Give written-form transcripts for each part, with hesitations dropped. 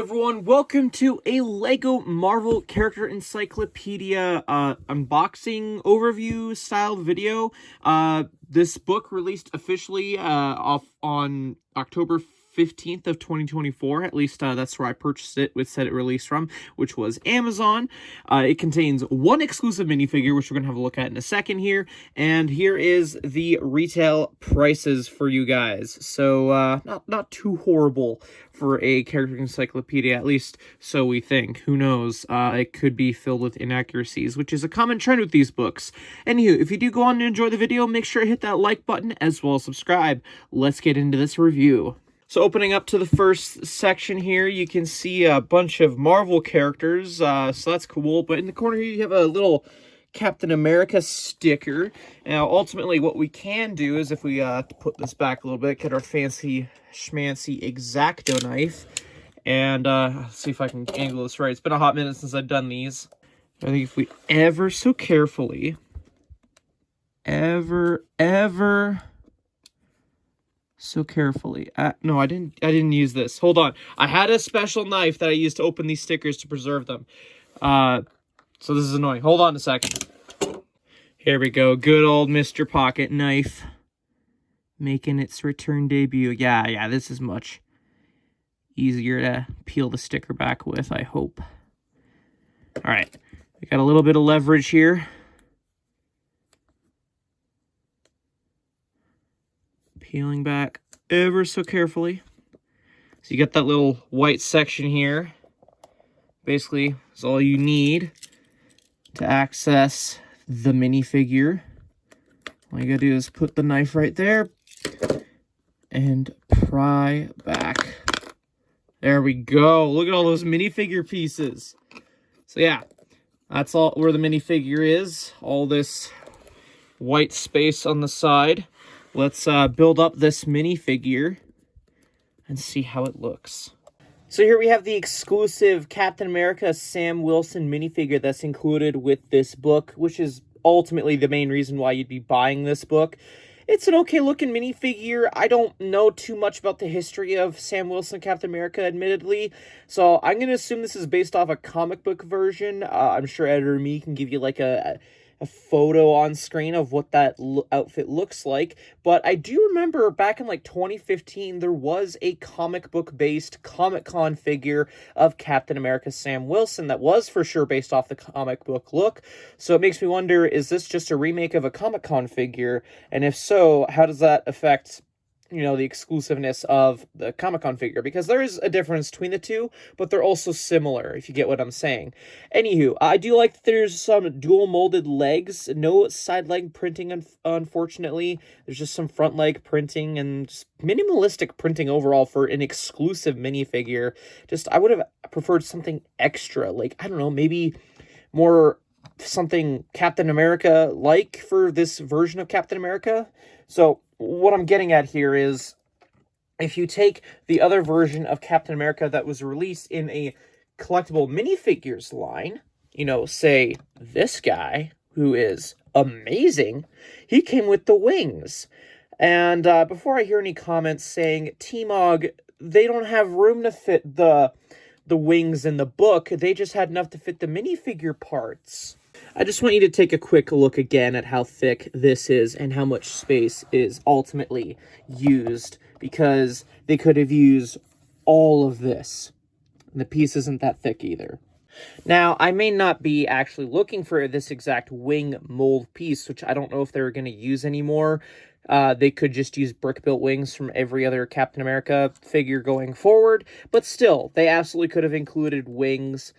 everyone, welcome to a LEGO Marvel Character Encyclopedia unboxing overview style video. This book released officially off on October 15th of 2024, at least that's where I purchased it, which said it released from, which was Amazon. It contains one exclusive minifigure, which we're going to have a look at in a second here, and here is the retail prices for you guys. So, not too horrible for a character encyclopedia, at least so we think. Who knows? It could be filled with inaccuracies, which is a common trend with these books. Anywho, if you do go on and enjoy the video, make sure to hit that like button as well as subscribe. Let's get into this review. So opening up to the first section here, you can see a bunch of Marvel characters, so that's cool. But in the corner here, you have a little Captain America sticker. Now, ultimately, what we can do is if we put this back a little bit, get our fancy schmancy X-Acto knife, and see if I can angle this right. It's been a hot minute since I've done these. I think if we ever so carefully, so carefully. No, I didn't use this. Hold on. I had a special knife that I used to open these stickers to preserve them. So this is annoying. Hold on a second. Here we go. Good old Mr. Pocket Knife making its return debut. Yeah, this is much easier to peel the sticker back with, I hope. All right. We got a little bit of leverage here. Peeling back ever so carefully. So you got that little white section here. Basically, is all you need to access the minifigure. All you gotta do is put the knife right there and pry back. There we go. Look at all those minifigure pieces. So yeah, that's all where the minifigure is. All this white space on the side. Let's build up this minifigure and see how it looks. So here we have the exclusive Captain America Sam Wilson minifigure that's included with this book, which is ultimately the main reason why you'd be buying this book. It's an okay looking minifigure. I don't know too much about the history of Sam Wilson Captain America, admittedly, so I'm going to assume this is based off a comic book version. I'm sure Editor Me can give you like a photo on screen of what that outfit looks like, but I do remember back in like 2015 there was a comic book based Comic-Con figure of Captain America Sam Wilson that was for sure based off the comic book look. So it makes me wonder, is this just a remake of a Comic-Con figure, and if so, how does that affect, you know, the exclusiveness of the Comic-Con figure? Because there is a difference between the two, but they're also similar, if you get what I'm saying. Anywho, I do like that there's some dual molded legs. No side leg printing, unfortunately. There's just some front leg printing and just minimalistic printing overall for an exclusive minifigure. Just, I would have preferred something extra. Like, I don't know, maybe more something Captain America-like for this version of Captain America. So what I'm getting at here is, if you take the other version of Captain America that was released in a collectible minifigures line, you know, say this guy, who is amazing, he came with the wings. And before I hear any comments saying, TMOG, they don't have room to fit the wings in the book, they just had enough to fit the minifigure parts. I just want you to take a quick look again at how thick this is and how much space is ultimately used, because they could have used all of this. And the piece isn't that thick either. Now, I may not be actually looking for this exact wing mold piece, which I don't know if they're going to use anymore. They could just use brick-built wings from every other Captain America figure going forward, but still, they absolutely could have included wings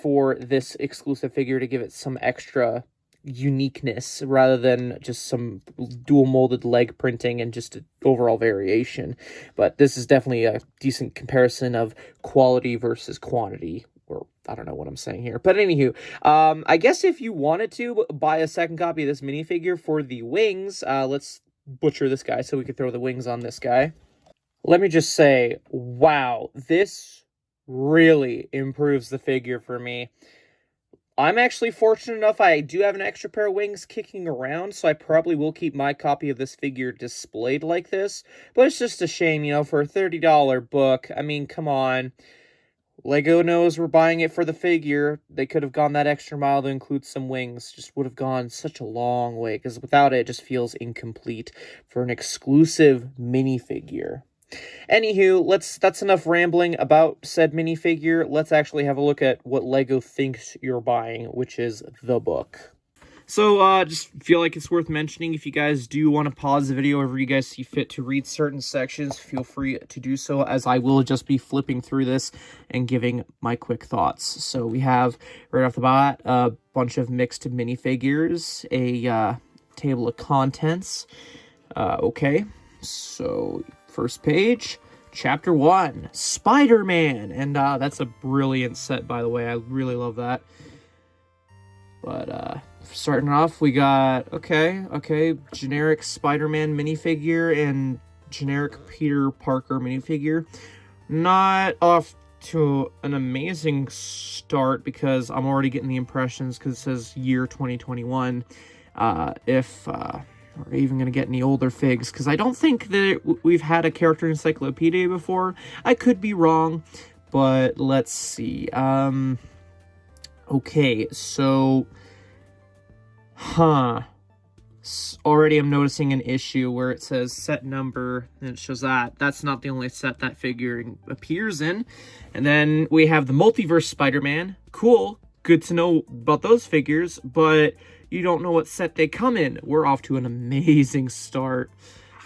for this exclusive figure to give it some extra uniqueness rather than just some dual molded leg printing and just an overall variation. But this is definitely a decent comparison of quality versus quantity, or I don't know what I'm saying here. But anywho, I guess if you wanted to buy a second copy of this minifigure for the wings, let's butcher this guy so we can throw the wings on this guy. Let me just say, wow, this really improves the figure for me. I'm actually fortunate enough, I do have an extra pair of wings kicking around, so I probably will keep my copy of this figure displayed like this. But it's just a shame, you know, for a $30 book. I mean, come on. Lego knows we're buying it for the figure. They could have gone that extra mile to include some wings. Just would have gone such a long way, because without it, it just feels incomplete for an exclusive minifigure. Anywho, that's enough rambling about said minifigure. Let's actually have a look at what Lego thinks you're buying, which is the book. So, just feel like it's worth mentioning, if you guys do want to pause the video whenever you guys see fit to read certain sections, feel free to do so, as I will just be flipping through this and giving my quick thoughts. So we have, right off the bat, a bunch of mixed minifigures, a table of contents. Okay, so first page, Chapter 1, Spider-Man, and that's a brilliant set, by the way. I really love that. But, starting off, we got, okay, generic Spider-Man minifigure and generic Peter Parker minifigure. Not off to an amazing start, because I'm already getting the impressions, because it says year 2021, if we're even going to get any older figs, because I don't think that we've had a character encyclopedia before. I could be wrong, but let's see. Okay, so... Already I'm noticing an issue where it says set number, and it shows that. That's not the only set that figure appears in. And then we have the Multiverse Spider-Man. Cool, good to know about those figures, but you don't know what set they come in. We're off to an amazing start.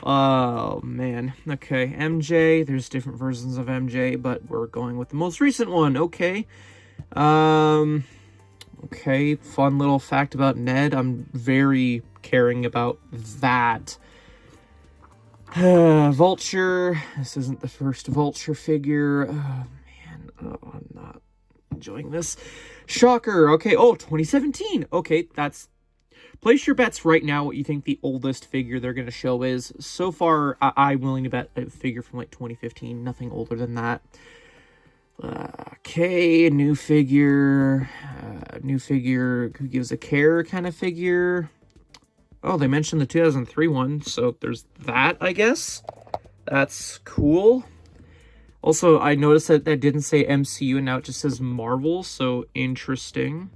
Oh, man. Okay, MJ. There's different versions of MJ, but we're going with the most recent one. Okay. Okay, fun little fact about Ned. I'm very caring about that. Vulture. This isn't the first Vulture figure. Oh, man. Oh, I'm not enjoying this. Shocker. Okay, oh, 2017. Okay, that's... Place your bets right now what you think the oldest figure they're going to show is. So far, I'm willing to bet a figure from, like, 2015. Nothing older than that. Okay, new figure, who gives a care kind of figure. Oh, they mentioned the 2003 one, so there's that, I guess. That's cool. Also, I noticed that that didn't say MCU, and now it just says Marvel, so interesting.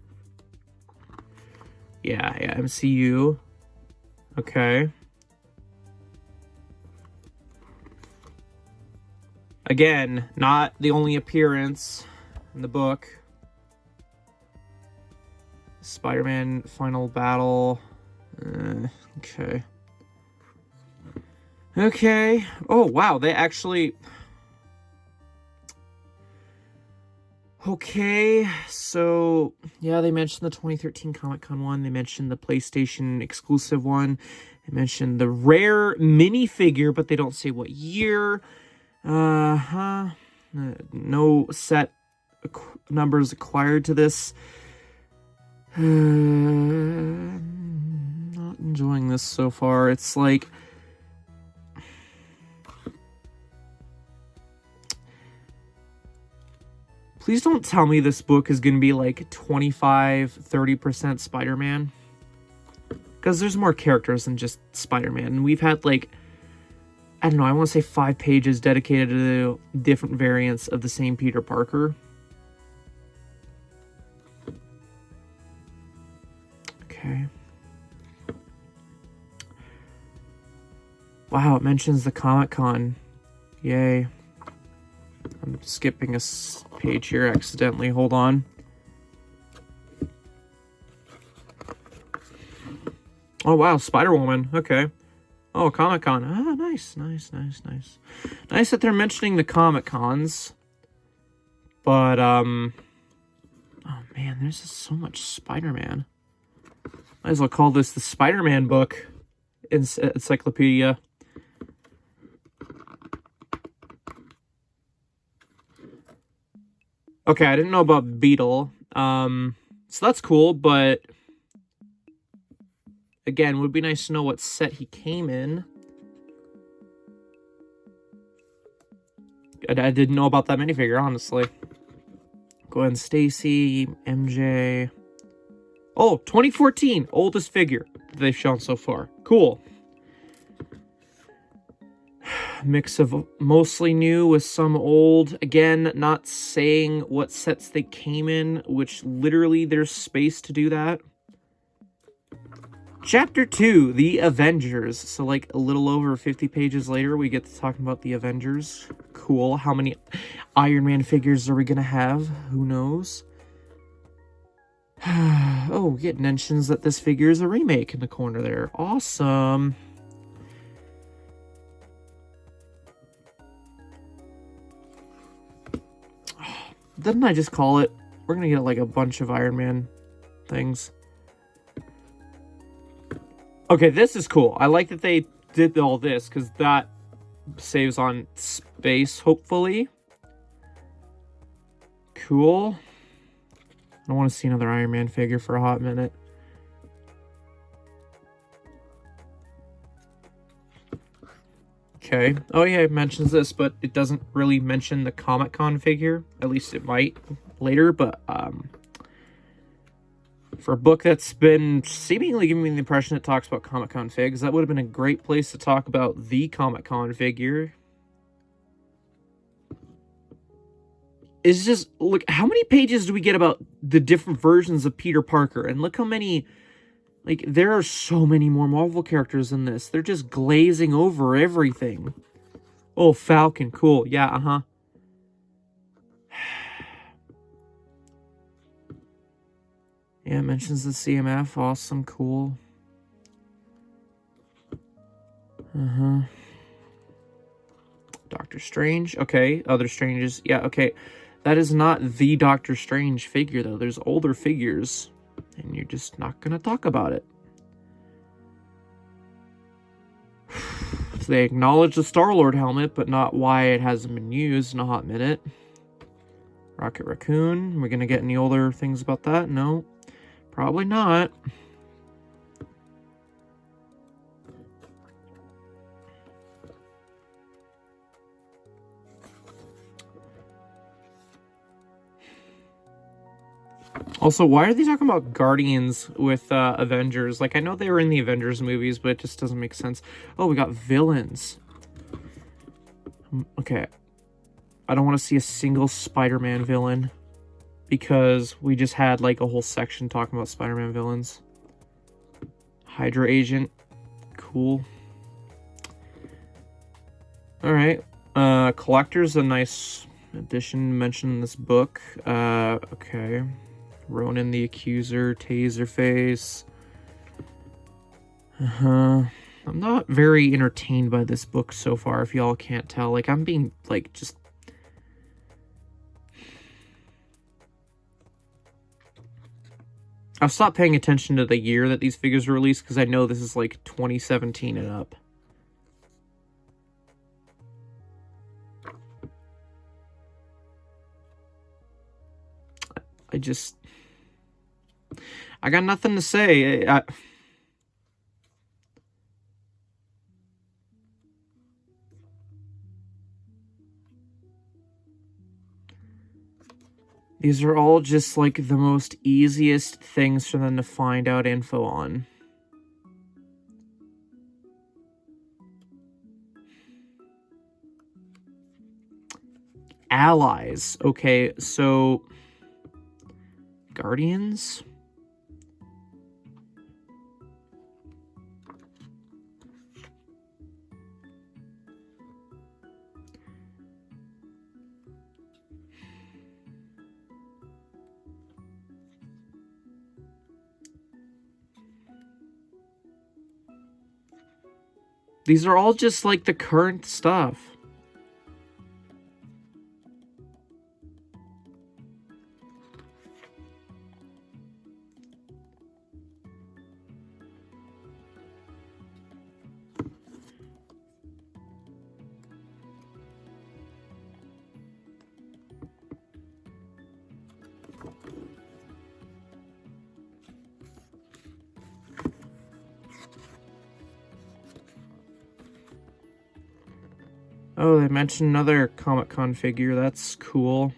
Yeah, MCU. Okay. Again, not the only appearance in the book. Spider-Man Final Battle. Okay. Okay. Oh, wow, they actually... Okay, so, yeah, they mentioned the 2013 Comic-Con one. They mentioned the PlayStation exclusive one. They mentioned the rare minifigure, but they don't say what year. No set numbers acquired to this. Not enjoying this so far. It's like... Please don't tell me this book is going to be like 25-30% Spider-Man. Because there's more characters than just Spider-Man. And we've had like... I don't know, I want to say 5 pages dedicated to different variants of the same Peter Parker. Okay. Wow, it mentions the Comic-Con. Yay. I'm skipping a page here accidentally. Hold on. Oh, wow, Spider-Woman. Okay. Oh, Comic-Con. Ah, nice. Nice that they're mentioning the Comic-Cons. But, oh, man, there's just so much Spider-Man. Might as well call this the Spider-Man book encyclopedia. Okay, I didn't know about Beetle. So that's cool, but... Again, it would be nice to know what set he came in. I didn't know about that minifigure, honestly. Gwen Stacy, MJ. Oh, 2014, oldest figure they've shown so far. Cool. Mix of mostly new with some old. Again, not saying what sets they came in, which literally there's space to do that. Chapter 2, The Avengers. So like a little over 50 pages later, we get to talking about the Avengers. Cool. How many Iron Man figures are we going to have? Who knows? Oh, it mentions that this figure is a remake in the corner there. Awesome. Didn't I just call it? We're going to get like a bunch of Iron Man things. Okay, this is cool. I like that they did all this because that saves on space, hopefully. Cool. I don't want to see another Iron Man figure for a hot minute. Okay. Oh yeah, it mentions this, but it doesn't really mention the Comic-Con figure. At least it might later, but for a book that's been seemingly giving me the impression it talks about Comic-Con figs, that would have been a great place to talk about the Comic-Con figure. It's just, look, how many pages do we get about the different versions of Peter Parker? And look how many, like, there are so many more Marvel characters in this. They're just glazing over everything. Oh, Falcon, cool. Yeah, uh-huh. Yeah, it mentions the CMF. Awesome, cool. Uh-huh. Doctor Strange. Okay, other Stranges. Yeah, okay. That is not the Doctor Strange figure, though. There's older figures, and you're just not going to talk about it. So they acknowledge the Star-Lord helmet, but not why it hasn't been used in a hot minute. Rocket Raccoon. Are we going to get any older things about that? No. Probably not. Also, why are they talking about Guardians with Avengers? Like, I know they were in the Avengers movies, but it just doesn't make sense. Oh, we got villains. Okay. I don't want to see a single Spider-Man villain, because we just had, like, a whole section talking about Spider-Man villains. Hydra Agent. Cool. Alright. Collector's a nice addition mentioned in this book. Okay. Ronan the Accuser, Taserface. I'm not very entertained by this book so far, if y'all can't tell. Like, I'm being, like, just... I've stopped paying attention to the year that these figures were released, because I know this is, like, 2017 and up. I got nothing to say. These are all just, like, the most easiest things for them to find out info on. Allies. Okay, so... Guardians? These are all just, like, the current stuff. Oh, they mentioned another Comic-Con figure. That's cool.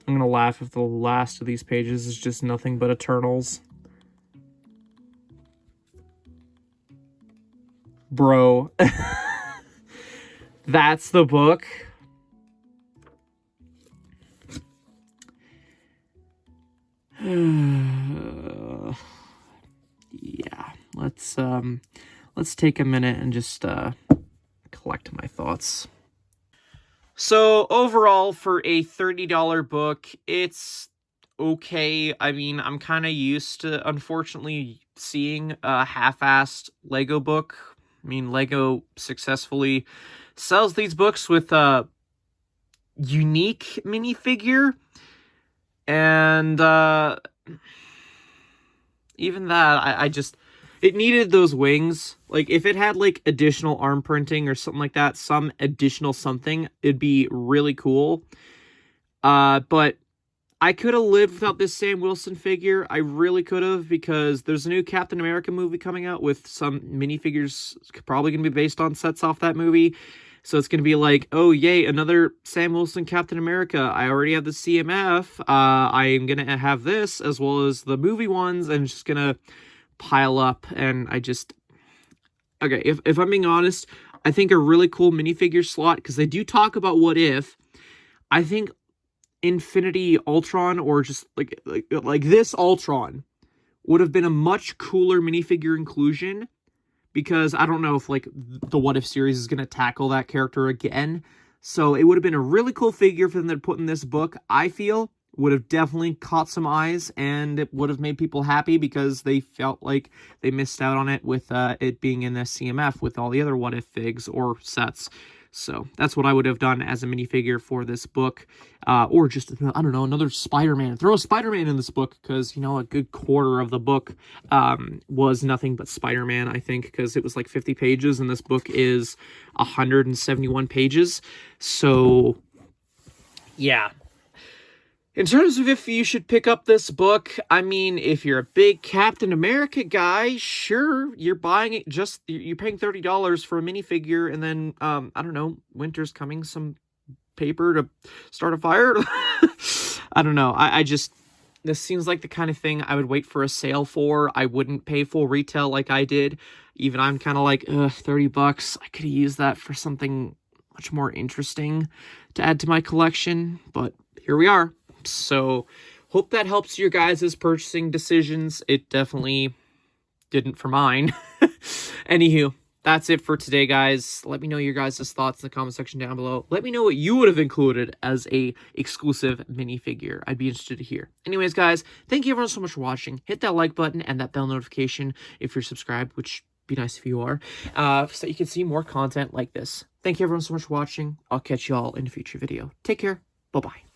I'm gonna laugh if the last of these pages is just nothing but Eternals. Bro. That's the book. Yeah, let's take a minute and just collect my thoughts. So overall, for a $30 book, it's okay. I mean, I'm kind of used to, unfortunately, seeing a half-assed Lego book. I mean, Lego successfully sells these books with a unique minifigure, and even that, I just, it needed those wings. Like, if it had, like, additional arm printing or something like that, some additional something, it'd be really cool. But I could have lived without this Sam Wilson figure. I really could have, because there's a new Captain America movie coming out with some minifigures probably going to be based on sets off that movie. So it's going to be like, oh, yay, another Sam Wilson Captain America. I already have the CMF. I am going to have this as well as the movie ones, and it's just going to pile up. And I just... Okay, if I'm being honest, I think a really cool minifigure slot, because they do talk about what if. I think Infinity Ultron, or just like this Ultron, would have been a much cooler minifigure inclusion, because I don't know if like the What If series is going to tackle that character again. So it would have been a really cool figure for them to put in this book. I feel would have definitely caught some eyes, and it would have made people happy because they felt like they missed out on it with it being in the CMF with all the other What If figs or sets. So that's what I would have done as a minifigure for this book. Or just, I don't know, another Spider-Man. Throw a Spider-Man in this book, because, you know, a good quarter of the book was nothing but Spider-Man, I think, because it was like 50 pages, and this book is 171 pages. So, yeah. In terms of if you should pick up this book, I mean, if you're a big Captain America guy, sure, you're buying it, just, you're paying $30 for a minifigure, and then, I don't know, winter's coming, some paper to start a fire? I don't know, I just, this seems like the kind of thing I would wait for a sale for. I wouldn't pay full retail like I did. Even I'm kind of like, $30, I could have used that for something much more interesting to add to my collection, but here we are. So, hope that helps your guys' purchasing decisions. It definitely didn't for mine. Anywho, that's it for today, guys. Let me know your guys' thoughts in the comment section down below. Let me know what you would have included as a exclusive minifigure. I'd be interested to hear. Anyways, guys, thank you everyone so much for watching. Hit that like button and that bell notification if you're subscribed, which would be nice if you are, so you can see more content like this. Thank you everyone so much for watching. I'll catch you all in a future video. Take care. Bye-bye.